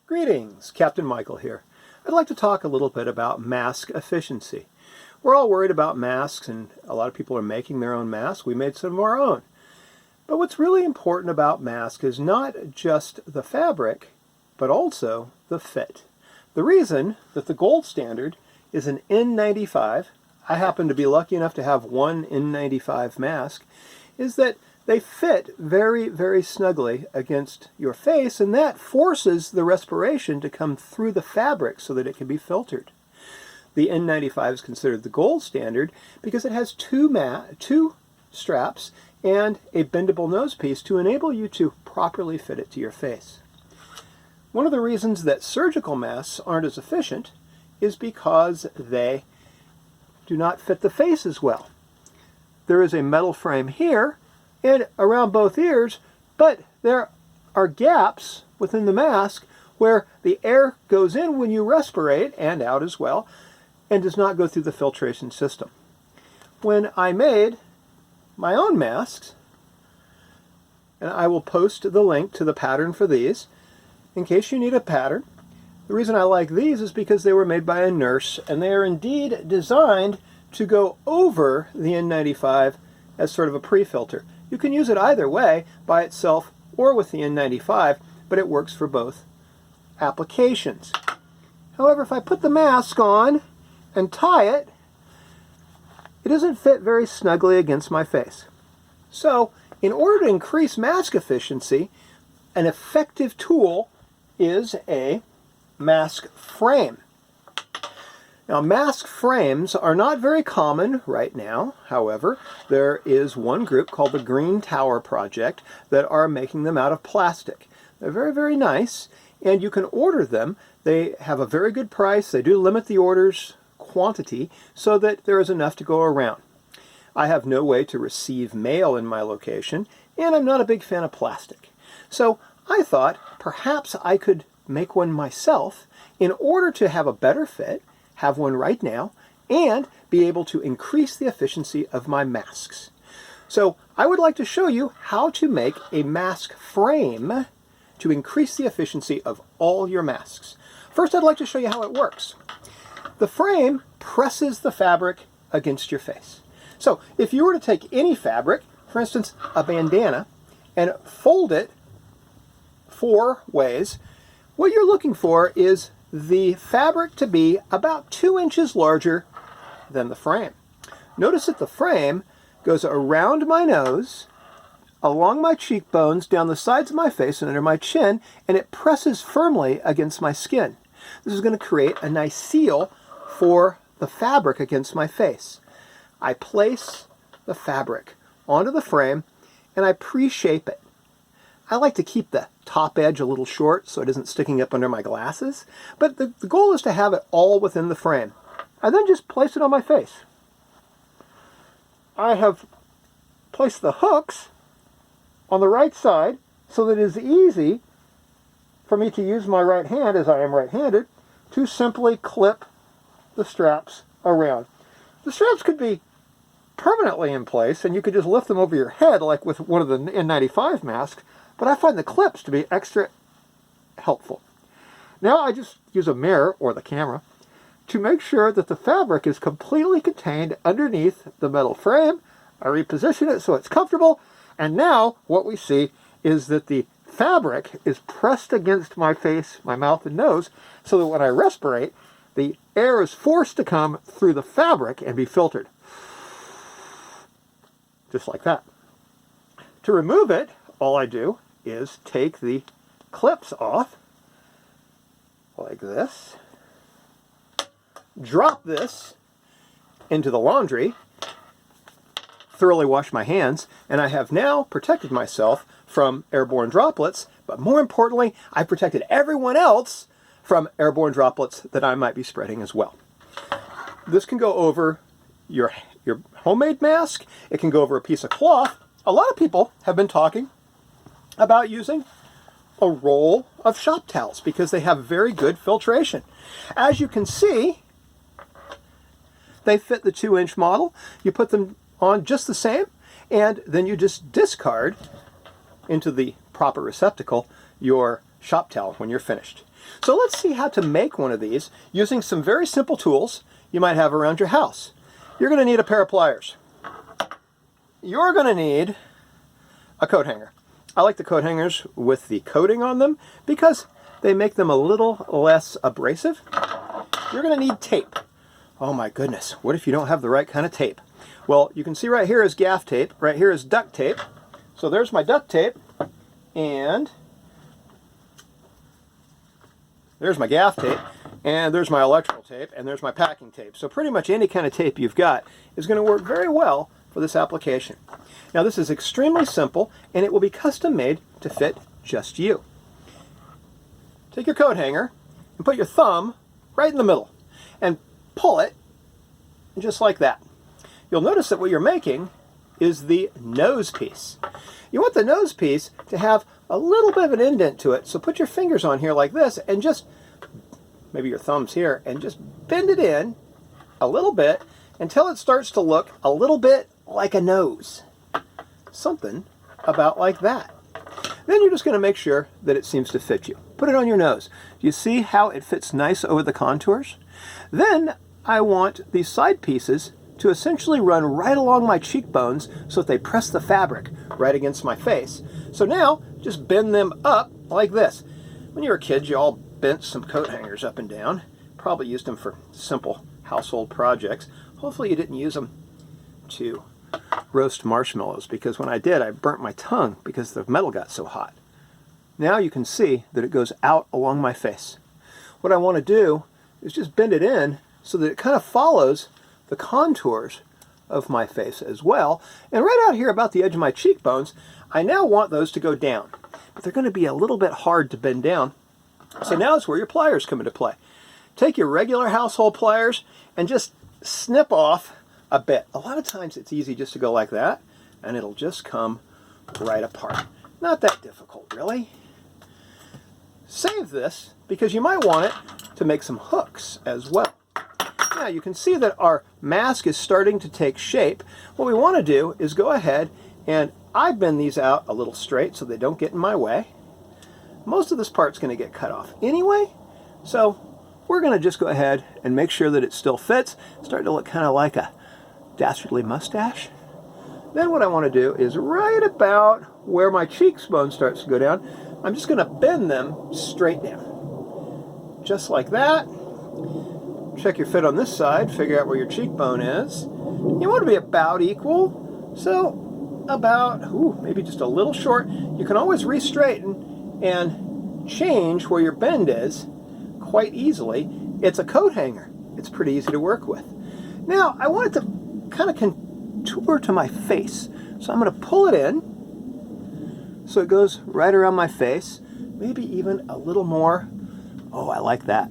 Greetings, Captain Michael here. I'd like to talk a little bit about mask efficiency. We're all worried about masks, and a lot of people are making their own masks. We made some of our own. But what's really important about masks is not just the fabric, but also the fit. The reason that the gold standard is an N95, I happen to be lucky enough to have one N95 mask, is that they fit very, very snugly against your face, and that forces the respiration to come through the fabric so that it can be filtered. The N95 is considered the gold standard because it has two straps and a bendable nose piece to enable you to properly fit it to your face. One of the reasons that surgical masks aren't as efficient is because they do not fit the face as well. There is a metal frame here and around both ears, but there are gaps within the mask where the air goes in when you respirate and out as well, and does not go through the filtration system. When I made my own masks, and I will post the link to the pattern for these in case you need a pattern. The reason I like these is because they were made by a nurse, and they are indeed designed to go over the N95 as sort of a pre-filter. You can use it either way, by itself or with the N95, but it works for both applications. However, if I put the mask on and tie it, it doesn't fit very snugly against my face. So, in order to increase mask efficiency, an effective tool is a mask frame. Now, mask frames are not very common right now. However, there is one group called the Green Tower Project that are making them out of plastic. They're very, very nice, and you can order them. They have a very good price. They do limit the orders quantity so that there is enough to go around. I have no way to receive mail in my location, and I'm not a big fan of plastic. So I thought perhaps I could make one myself in order to have a better fit, have one right now, and be able to increase the efficiency of my masks. So I would like to show you how to make a mask frame to increase the efficiency of all your masks. First, I'd like to show you how it works. The frame presses the fabric against your face. So if you were to take any fabric, for instance, a bandana, and fold it 4 ways, what you're looking for is the fabric to be about 2 inches larger than the frame. Notice that the frame goes around my nose, along my cheekbones, down the sides of my face and under my chin, and it presses firmly against my skin. This is going to create a nice seal for the fabric against my face. I place the fabric onto the frame and I pre-shape it. I like to keep the top edge a little short so it isn't sticking up under my glasses, but the goal is to have it all within the frame. I then just place it on my face. I have placed the hooks on the right side so that it is easy for me to use my right hand, as I am right-handed, to simply clip the straps around. The straps could be permanently in place, and you could just lift them over your head like with one of the N95 masks, but I find the clips to be extra helpful. Now I just use a mirror, or the camera, to make sure that the fabric is completely contained underneath the metal frame. I reposition it so it's comfortable, and now what we see is that the fabric is pressed against my face, my mouth and nose, so that when I respirate, the air is forced to come through the fabric and be filtered. Just like that. To remove it, all I do is take the clips off, like this, drop this into the laundry, thoroughly wash my hands, and I have now protected myself from airborne droplets, but more importantly, I protected everyone else from airborne droplets that I might be spreading as well. This can go over your homemade mask. It can go over a piece of cloth. A lot of people have been talking about using a roll of shop towels because they have very good filtration. As you can see, they fit the 2-inch model. You put them on just the same, and then you just discard into the proper receptacle your shop towel when you're finished. So let's see how to make one of these using some very simple tools you might have around your house. You're going to need a pair of pliers. You're going to need a coat hanger. I like the coat hangers with the coating on them because they make them a little less abrasive. You're going to need tape. Oh my goodness, what if you don't have the right kind of tape? Well, you can see right here is gaff tape, right here is duct tape. So there's my duct tape, and there's my gaff tape, and there's my electrical tape, and there's my packing tape. So pretty much any kind of tape you've got is going to work very well for this application. Now this is extremely simple, and it will be custom made to fit just you. Take your coat hanger and put your thumb right in the middle and pull it just like that. You'll notice that what you're making is the nose piece. You want the nose piece to have a little bit of an indent to it, so put your fingers on here like this and just, maybe your thumbs here, and just bend it in a little bit until it starts to look a little bit like a nose. Something about like that. Then you're just going to make sure that it seems to fit you. Put it on your nose. Do you see how it fits nice over the contours? Then I want these side pieces to essentially run right along my cheekbones so that they press the fabric right against my face. So now, just bend them up like this. When you were kids, you all bent some coat hangers up and down. Probably used them for simple household projects. Hopefully you didn't use them to roast marshmallows, because when I did, I burnt my tongue because the metal got so hot. Now you can see that it goes out along my face. What I want to do is just bend it in so that it kind of follows the contours of my face as well. And right out here about the edge of my cheekbones, I now want those to go down. But they're going to be a little bit hard to bend down. So now is where your pliers come into play. Take your regular household pliers and just snip off a bit. A lot of times it's easy just to go like that, and it'll just come right apart. Not that difficult, really. Save this because you might want it to make some hooks as well. Now you can see that our mask is starting to take shape. What we want to do is go ahead and I bend these out a little straight so they don't get in my way. Most of this part's going to get cut off anyway, so we're going to just go ahead and make sure that it still fits. It's starting to look kind of like a dastardly mustache. Then what I want to do is right about where my cheekbone starts to go down, I'm just going to bend them straight down. Just like that. Check your fit on this side, figure out where your cheekbone is. You want to be about equal, so about, maybe just a little short. You can always re-straighten and change where your bend is quite easily. It's a coat hanger. It's pretty easy to work with. Now, I want it to kind of contour to my face. So I'm going to pull it in so it goes right around my face, maybe even a little more. Oh, I like that.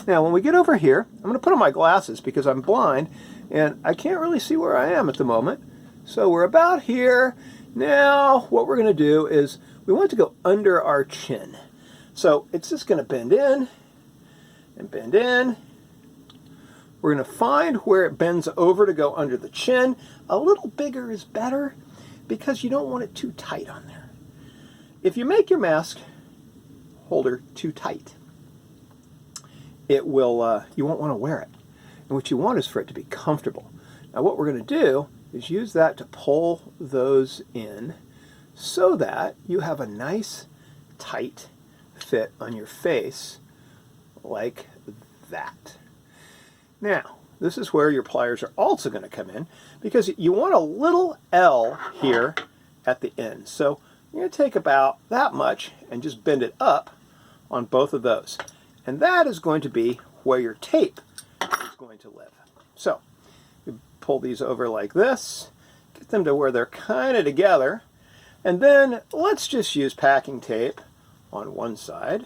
Now, when we get over here, I'm going to put on my glasses because I'm blind and I can't really see where I am at the moment. So we're about here. Now, what we're going to do is we want it to go under our chin. So it's just going to bend in and bend in. We're going to find where it bends over to go under the chin. A little bigger is better because you don't want it too tight on there. If you make your mask holder too tight, it will, you won't want to wear it. And what you want is for it to be comfortable. Now what we're going to do is use that to pull those in so that you have a nice tight fit on your face like that. Now, this is where your pliers are also going to come in because you want a little L here at the end. So you're going to take about that much and just bend it up on both of those. And that is going to be where your tape is going to live. So you pull these over like this, get them to where they're kind of together, and then let's just use packing tape on one side.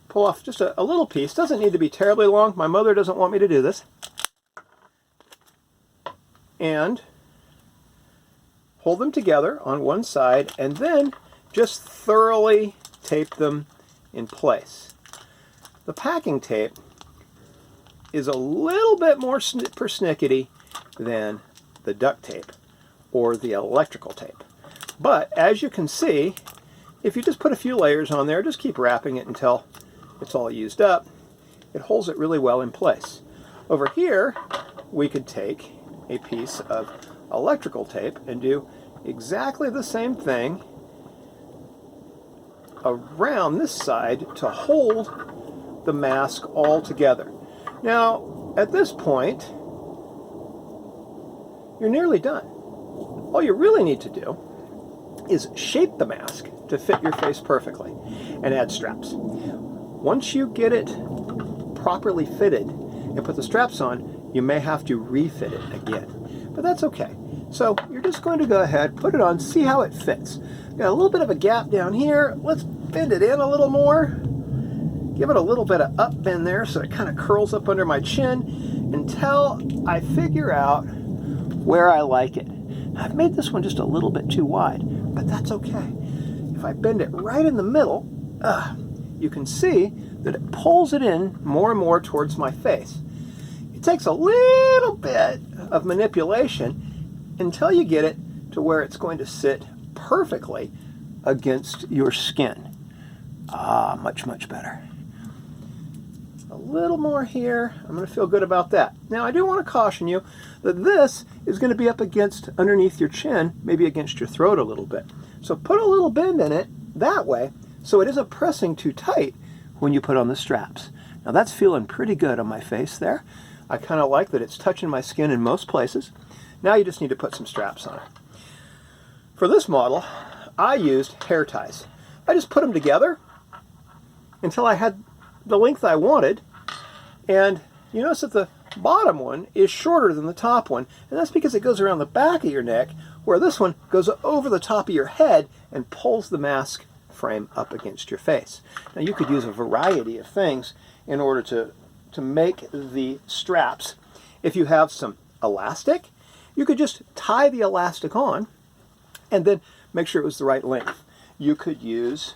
Pull off just a little piece. Doesn't need to be terribly long. My mother doesn't want me to do this. And hold them together on one side and then just thoroughly tape them in place. The packing tape is a little bit more persnickety than the duct tape or the electrical tape. But as you can see, if you just put a few layers on there, just keep wrapping it until it's all used up, it holds it really well in place. Over here, we could take a piece of electrical tape and do exactly the same thing around this side to hold the mask all together. Now, at this point, you're nearly done. All you really need to do is shape the mask to fit your face perfectly and add straps. Once you get it properly fitted and put the straps on, you may have to refit it again, but that's okay. So you're just going to go ahead, put it on, see how it fits. Got a little bit of a gap down here. Let's bend it in a little more. Give it a little bit of up bend there so it kind of curls up under my chin until I figure out where I like it. I've made this one just a little bit too wide, but that's okay. If I bend it right in the middle, you can see that it pulls it in more and more towards my face. It takes a little bit of manipulation until you get it to where it's going to sit perfectly against your skin. Much, much better. A little more here. I'm going to feel good about that. Now, I do want to caution you that this is going to be up against underneath your chin, maybe against your throat a little bit. So put a little bend in it that way so it isn't pressing too tight when you put on the straps. Now, that's feeling pretty good on my face there. I kind of like that it's touching my skin in most places. Now you just need to put some straps on it. For this model, I used hair ties. I just put them together until I had the length I wanted, and you notice that the bottom one is shorter than the top one, and that's because it goes around the back of your neck, where this one goes over the top of your head and pulls the mask frame up against your face. Now you could use a variety of things in order to make the straps. If you have some elastic, you could just tie the elastic on and then make sure it was the right length. You could use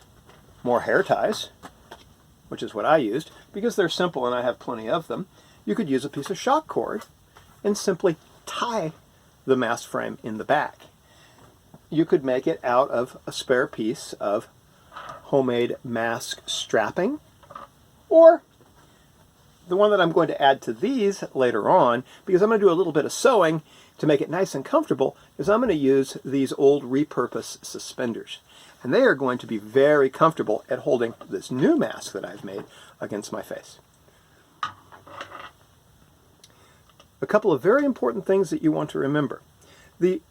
more hair ties, which is what I used, because they're simple and I have plenty of them. You could use a piece of shock cord and simply tie the mask frame in the back. You could make it out of a spare piece of homemade mask strapping, or the one that I'm going to add to these later on, because I'm going to do a little bit of sewing to make it nice and comfortable, is I'm going to use these old repurposed suspenders. And they are going to be very comfortable at holding this new mask that I've made against my face. A couple of very important things that you want to remember. The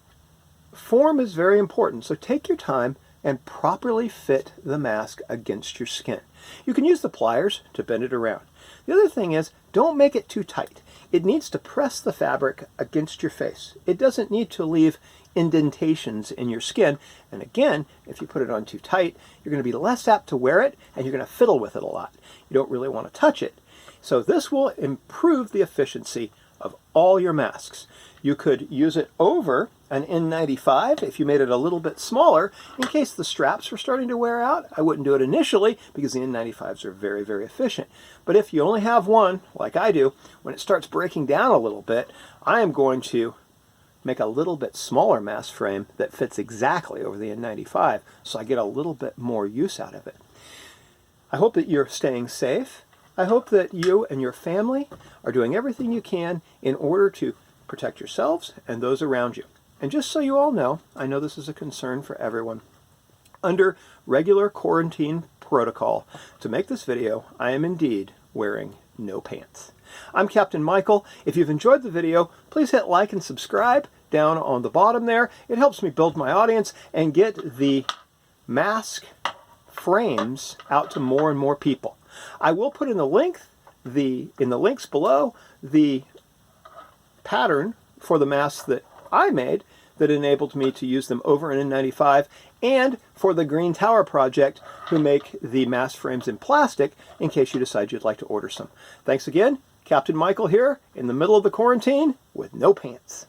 form is very important, so take your time and properly fit the mask against your skin. You can use the pliers to bend it around. The other thing is, don't make it too tight. It needs to press the fabric against your face. It doesn't need to leave indentations in your skin. And again, if you put it on too tight, you're going to be less apt to wear it, and you're going to fiddle with it a lot. You don't really want to touch it. So this will improve the efficiency of all your masks. You could use it over an N95 if you made it a little bit smaller in case the straps were starting to wear out. I wouldn't do it initially because the N95s are very, very efficient. But if you only have one, like I do, when it starts breaking down a little bit, I am going to make a little bit smaller mask frame that fits exactly over the N95 so I get a little bit more use out of it. I hope that you're staying safe. I hope that you and your family are doing everything you can in order to protect yourselves and those around you. And just so you all know, I know this is a concern for everyone. Under regular quarantine protocol, to make this video, I am indeed wearing no pants. I'm Captain Michael. If you've enjoyed the video, please hit like and subscribe down on the bottom there. It helps me build my audience and get the mask frames out to more and more people. I will put in the links below the pattern for the masks that I made that enabled me to use them over an N95, and for the Green Tower Project, who make the mask frames in plastic in case you decide you'd like to order some. Thanks again. Captain Michael here in the middle of the quarantine with no pants.